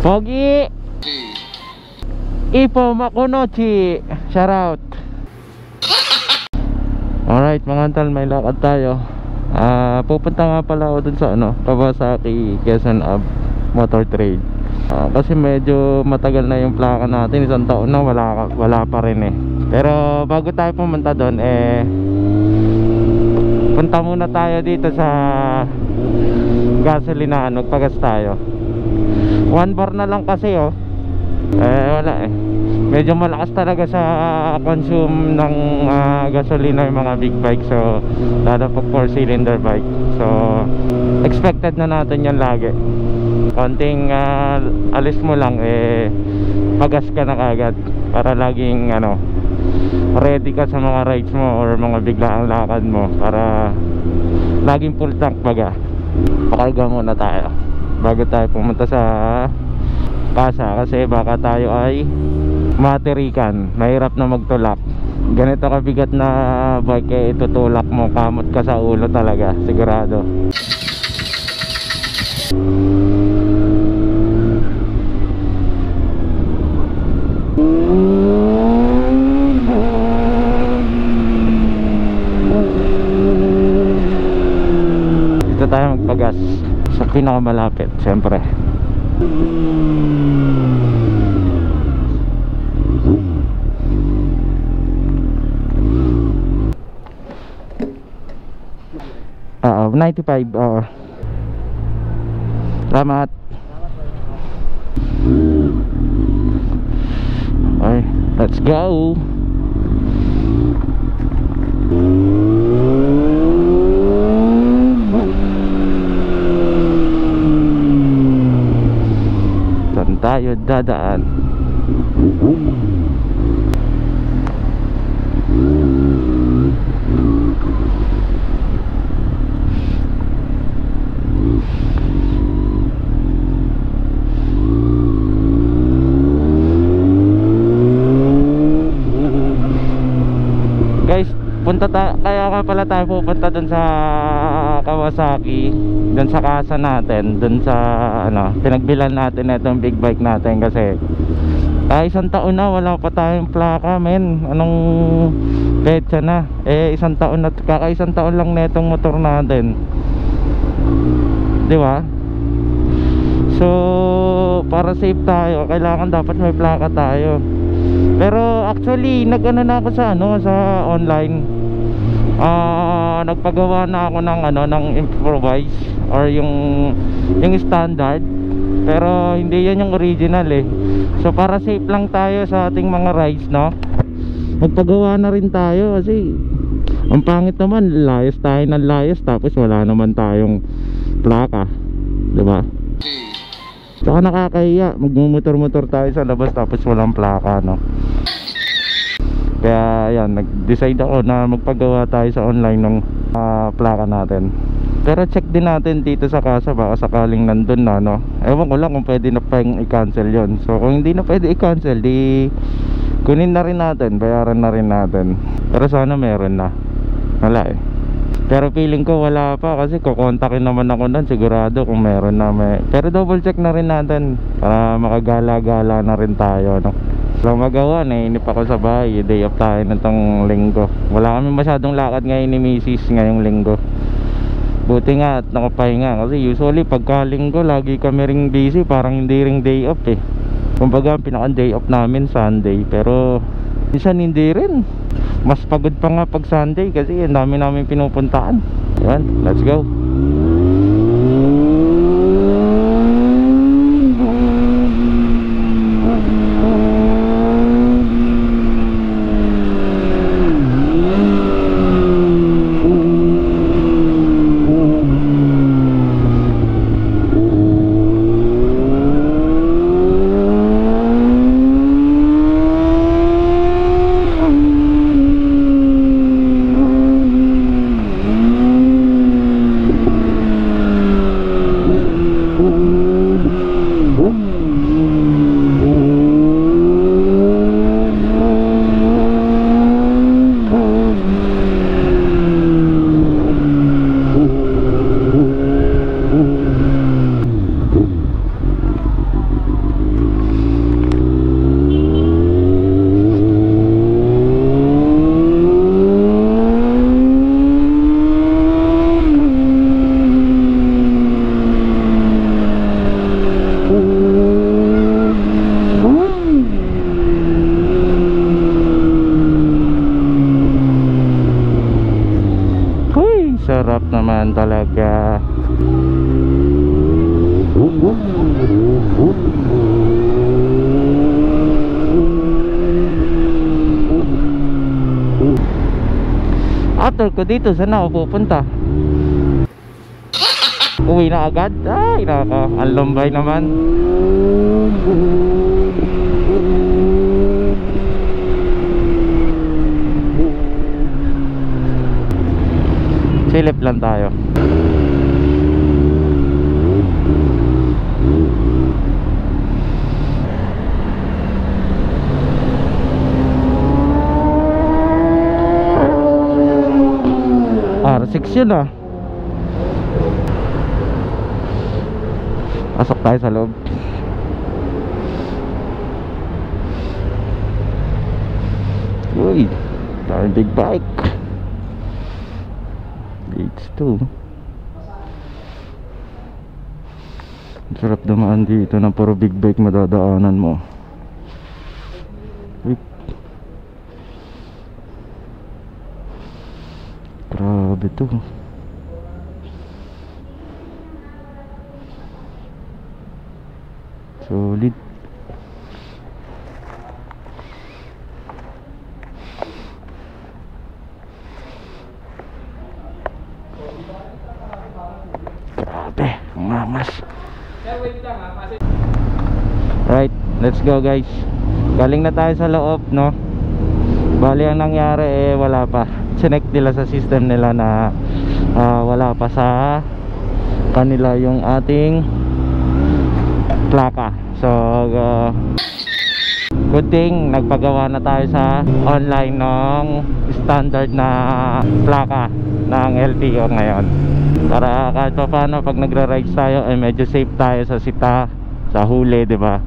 Pogi Ipo Makunochi, shout out. Alright mga tol, may lakad tayo. Pupunta nga pala ako dun sa Kawasaki Quezon Ave Motor Trade. Kasi medyo matagal na yung plaka natin, isang taon na wala pa rin eh. Pero bago tayo pumunta doon punta muna tayo dito sa gasolinahan, magpagas tayo. 1 bar na lang kasi wala eh. Medyo malakas talaga sa consume ng gasolina yung mga big bike. So lalo pag 4 cylinder bike. So expected na natin yan lagi. Konting alis mo lang pagas ka na kagad para laging ready ka sa mga rides mo or mga biglaang lakad mo, para laging full tank baga. Pakarga muna tayo bago tayo pumunta sa Kasa, kasi baka tayo ay matirikan, mahirap na magtulak. Ganito kabigat na bike itutulak mo, kamot ka sa ulo talaga, sigurado. Dito tayo magpagas sa pinakamalapit, siyempre. Oo, 95. Oo. Salamat. Okay, let's go. Saan tayo dadaan? Guys, kaya nga pala tayo pupunta dun sa Kawasaki, dun sa kasa natin, dun sa pinagbilan natin itong big bike natin. Kasi isang taon na wala pa tayong plaka, men. Anong petsa na? Isang taon na, kakaisang taon lang na itong motor natin, di ba? So para safe tayo, kailangan dapat may plaka tayo. Pero actually nag-ano na ako sa online. Nagpagawa na ako ng improvise or yung standard. Pero hindi yan yung original eh. So para safe lang tayo sa ating mga rides, magpagawa na rin tayo. Kasi ang pangit naman, layas tayo ng layas tapos wala naman tayong plaka, diba? Saka nakakahiya, magmumotor-motor tayo sa labas tapos walang plaka, Kaya yan, nag-decide ako na magpagawa tayo sa online ng plaka natin. Pero check din natin dito sa kasa, baka sakaling nandun na, Ewan ko lang kung pwede na pa i-cancel yon. So kung hindi na pwede i-cancel, di kunin na rin natin, bayaran na rin natin. Pero sana meron na. Wala eh. Pero feeling ko wala pa, kasi kukontakin naman ako nun, sigurado kung meron na. Pero double check na rin natin para makagala-gala na rin tayo, Walang magawa, nainip ako sa bahay. Day off tayo nitong linggo. Wala kami masyadong lakad ngayon ni Mrs. ngayong linggo. Buti nga at nakapahinga, kasi usually pagka linggo lagi kami ring busy, parang hindi ring day off eh. Kumbaga pinaka day off namin Sunday, pero minsan hindi rin. Mas pagod pa nga pag Sunday kasi ang dami namin pinupuntaan. Yan, let's go. After ko dito, saan ako pupunta? Uwi na agad? Ay, naka, ang lumbay naman. Silip lang tayo. R6 yun ah. Pasok tayo sa loob. Uy, daming big bike. H2. Sarap dumaan dito na puro big bike madadaanan mo. Uy. Grabe to. Solid. Grabe, ang mamas. Right, let's go guys. Galing na tayo sa loob, no? Bali ang nangyari wala pa. Chinek nila sa system nila na wala pa sa kanila yung ating plaka. So good thing nagpagawa na tayo sa online ng standard na plaka ng LTO ngayon, para kahit pa paano pag nagra-rides tayo medyo safe tayo sa sita, sa huli, di ba?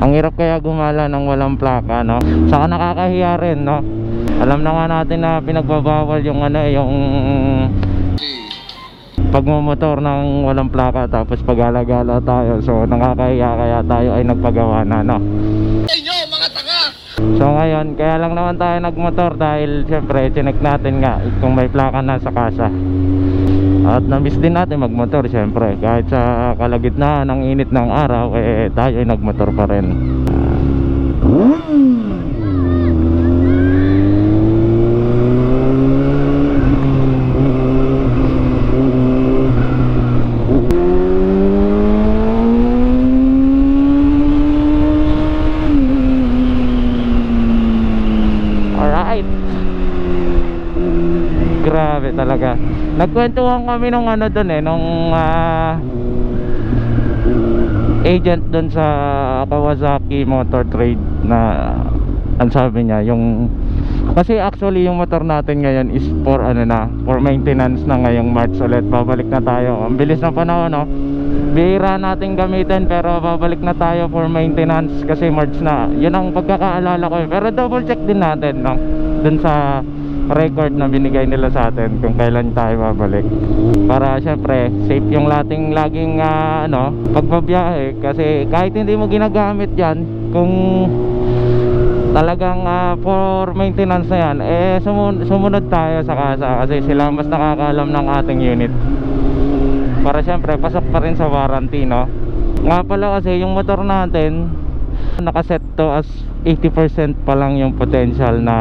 Ang hirap kaya gumala ng walang plaka, no? Saka nakakahiya rin, no? Alam na nga natin na pinagbabawal yung yung pagmumotor ng walang plaka, tapos pag-alagala tayo. So nakakahiya kaya tayo ay nagpagawa na, no? Mga tanga! So ngayon, kaya lang naman tayo nagmotor dahil syempre chinek natin nga kung may plaka na sa kasa. At na-miss din natin magmotor syempre. Kahit sa kalagitnaan ng init ng araw, tayo ay nagmotor pa rin. Grabe talaga. Nagkwentuhan kami nung doon nung agent doon sa Kawasaki Motor Trade na ang sabi niya yung kasi actually yung motor natin ngayon is for for maintenance na ngayong March ulit. Babalik na tayo. Ang bilis ng panahon, no? Bihira natin gamitin pero babalik na tayo for maintenance kasi March na. Yun ang pagkakaalala ko. Pero double check din natin, no? Doon sa record na binigay nila sa atin kung kailan tayo babalik, para syempre safe yung laging pagbabiyahe. Kasi kahit hindi mo ginagamit yan, kung talagang for maintenance na yan, sumunod tayo sa kasa kasi sila mas nakakaalam ng ating unit, para syempre pasok pa rin sa warranty, no? Nga pala kasi yung motor natin nakaset to as 80% pa lang yung potential na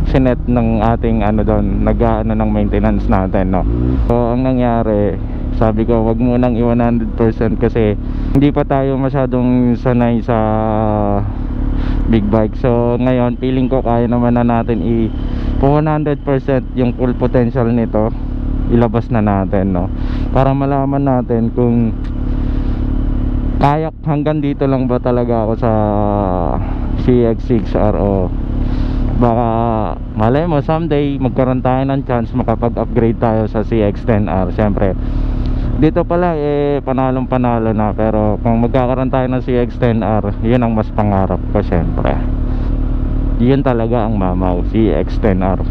sinet ng ating doon, ng maintenance natin, no? So ang nangyari, sabi ko wag mo nang i-100% kasi hindi pa tayo masyadong sanay sa big bike. So ngayon feeling ko kaya naman na natin 100% yung full potential nito ilabas na natin, no? Para malaman natin kung kaya hanggang dito lang ba talaga ako sa CX-6R o baka malay mo someday magkaroon tayo ng chance makapag-upgrade tayo sa CX-10R. Siyempre dito pala panalong panalo na, pero kung magkakaroon tayo ng CX-10R, yun ang mas pangarap ko. Siyempre yun talaga ang mamaw, CX-10R.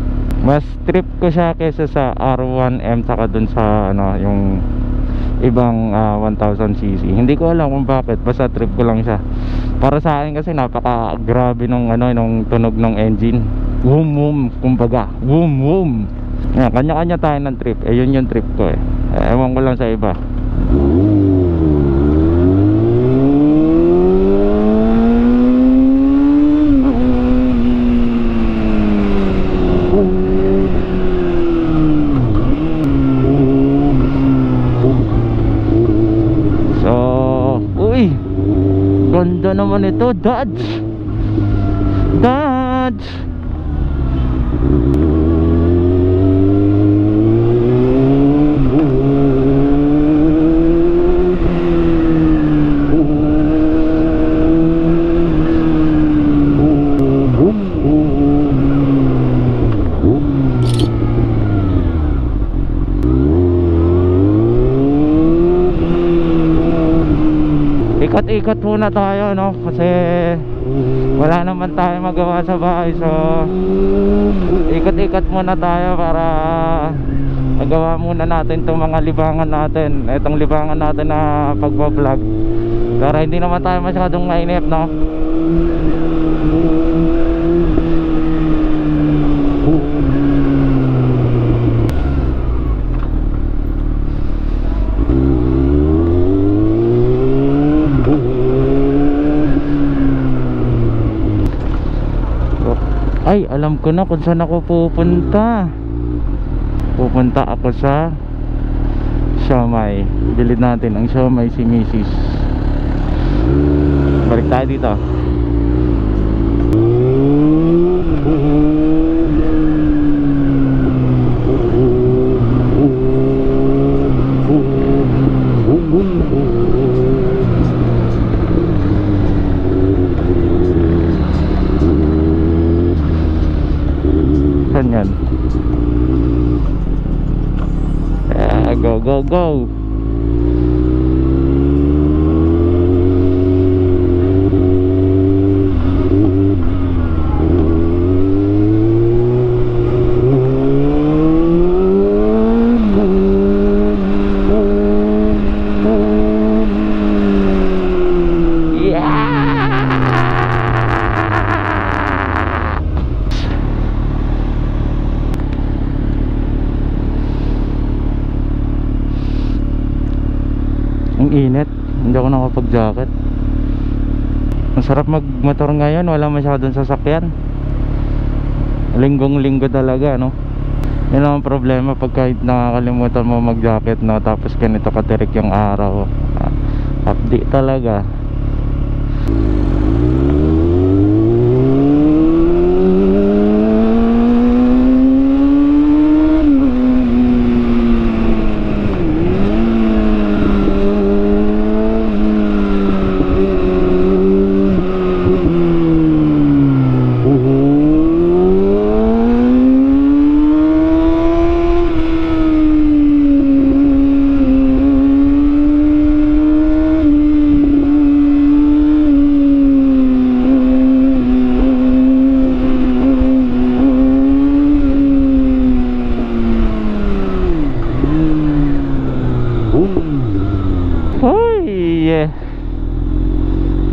Mas trip ko siya kaysa sa R1M saka dun sa yung ibang 1000cc. Hindi ko alam kung bakit, basta trip ko lang siya. Para sa akin kasi napaka grabe nung tunog ng engine. Boom boom, kumbaga boom boom. Kanya-kanya tayo ng trip. Yun yung trip ko. Ewan ko lang sa iba. Ganda naman ito, Dodge. Dodge. Ikot-ikot muna tayo, no, kasi wala naman tayo magawa sa bahay. So ikot-ikot muna tayo para magawa muna natin itong mga libangan natin, itong libangan natin na pagbablog, para hindi naman tayo masyadong mainip, no. Ay, alam ko na kung saan ako pupunta. Pupunta ako sa siomai. Bilhin natin ang siomai si Mrs. Balik tayo dito. Yan. Go, go, go. Ang init, hindi ako nakapag-jacket. Ang sarap mag-motor ngayon, wala masyadong sasakyan. Linggong-linggo talaga, no. Yun ang problema pag kahit nakakalimutan mo mag-jacket, no, tapos ganito katirik yung araw. Update talaga.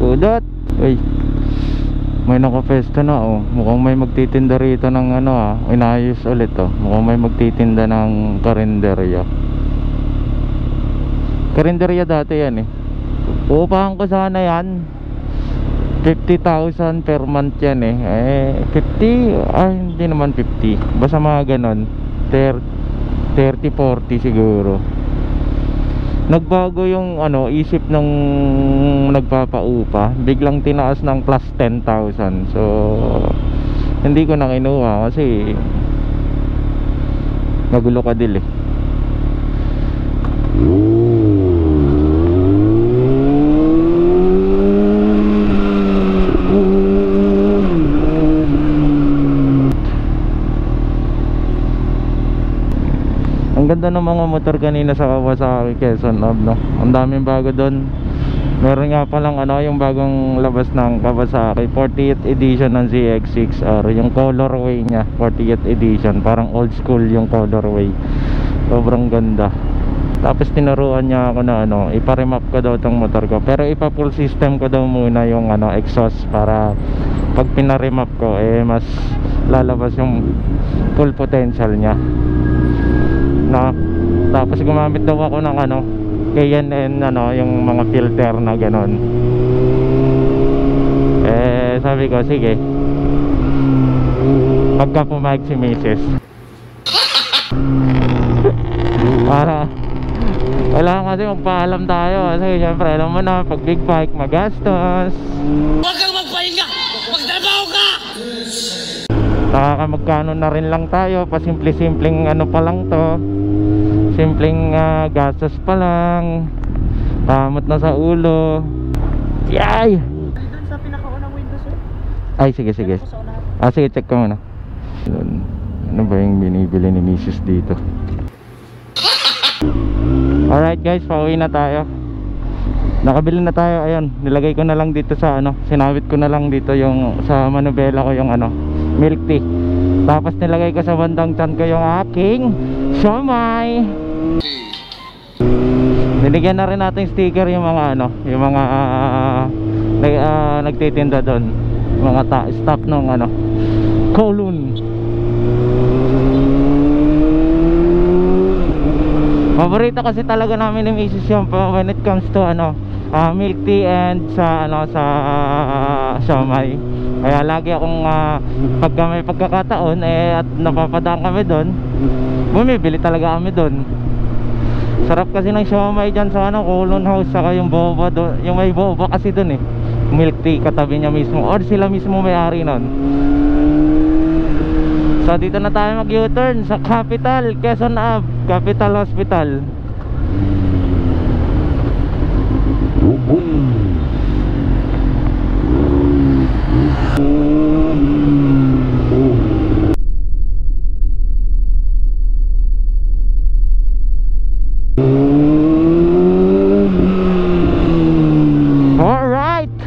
Udot. Uy, may nakapesta na, oh. Mukhang may magtitinda rito ng ano, inayos ulit, oh. Mukhang may magtitinda ng karinderya. Karinderya dati yan, eh. Uupahan ko sana yan 50,000 per month yan, eh. 50, ay hindi naman 50, basta mga ganon, 30-40 siguro. Nagbago yung isip ng nagpapaupa, biglang tinaas ng plus 10,000. So hindi ko na kinuha kasi magulo ka dil, eh. Ang ganda ng mga motor kanina sa Kawasaki Quezon Ave, no? Ang daming bago doon. Meron nga palang yung bagong labas ng Kawasaki 40th edition ng ZX6R. Yung colorway niya, 40th edition. Parang old school yung colorway. Sobrang ganda. Tapos tinuruan niya ako na ipa-remap ko daw tong motor ko. Pero ipa-full system ko daw muna yung exhaust para pag pina-remap ko mas lalabas yung full potential niya. Tapos gumamit daw ako ng K&N yung mga filter na ganon. Sabi ko sige, pagka pumayag si Mrs. para Kailangan kasi magpaalam tayo kasi syempre alam mo na pag big bike magastos. Huwag kang magpahinga! Magtrabaho ka! Nakakamagkano na rin lang tayo, pasimple-simpleng ano pa lang to, simpleng gastos pa lang, tamot na sa ulo. Yay! Doon sa pinakaunang window, sir. Ay sige sige, sige check ko muna. Yun. Ano ba yung binibili ni Mrs. dito? Alright guys, pauwi na tayo. Nakabili na tayo, ayun, nilagay ko na lang dito sa ano, sinawit ko na lang dito yung sa manubela ko yung ano, milk tea. Tapos nilagay ko sa bandang tiyan ko yung aking siomai. Niligyan na rin natin sticker yung mga ano, yung mga nagtitinda doon, mga staff ng ano, Kowloon. Paborito kasi talaga namin ni Mrs. yung when it comes to ano, milk tea and sa ano, sa siomai. Kaya lagi akong pagka may pagkakataon at napapadaan kami doon, bumibili talaga kami doon. Sarap kasi ng siomai dyan sa ano, Kowloon House, saka yung boba doon, yung may boba kasi doon milk tea katabi niya mismo, or sila mismo may-ari nun. So dito na tayo mag U-turn sa Capital, Quezon Ave, Capital Hospital. Alright.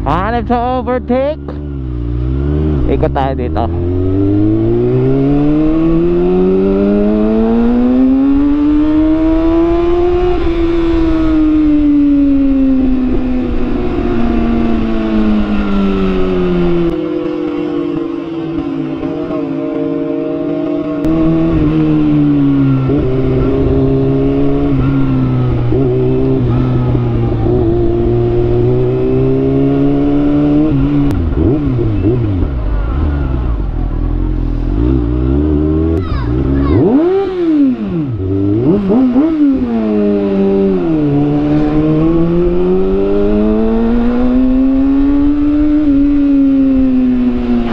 Hanap sa overtake. Ikot tayo dito.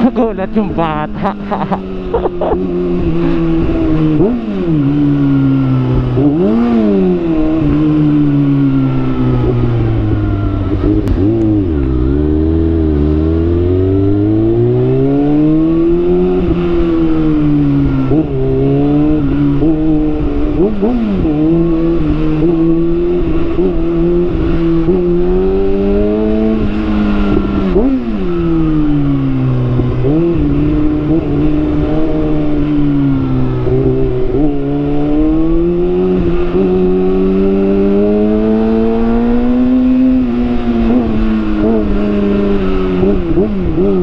Nagulat yung bata. boom, boom.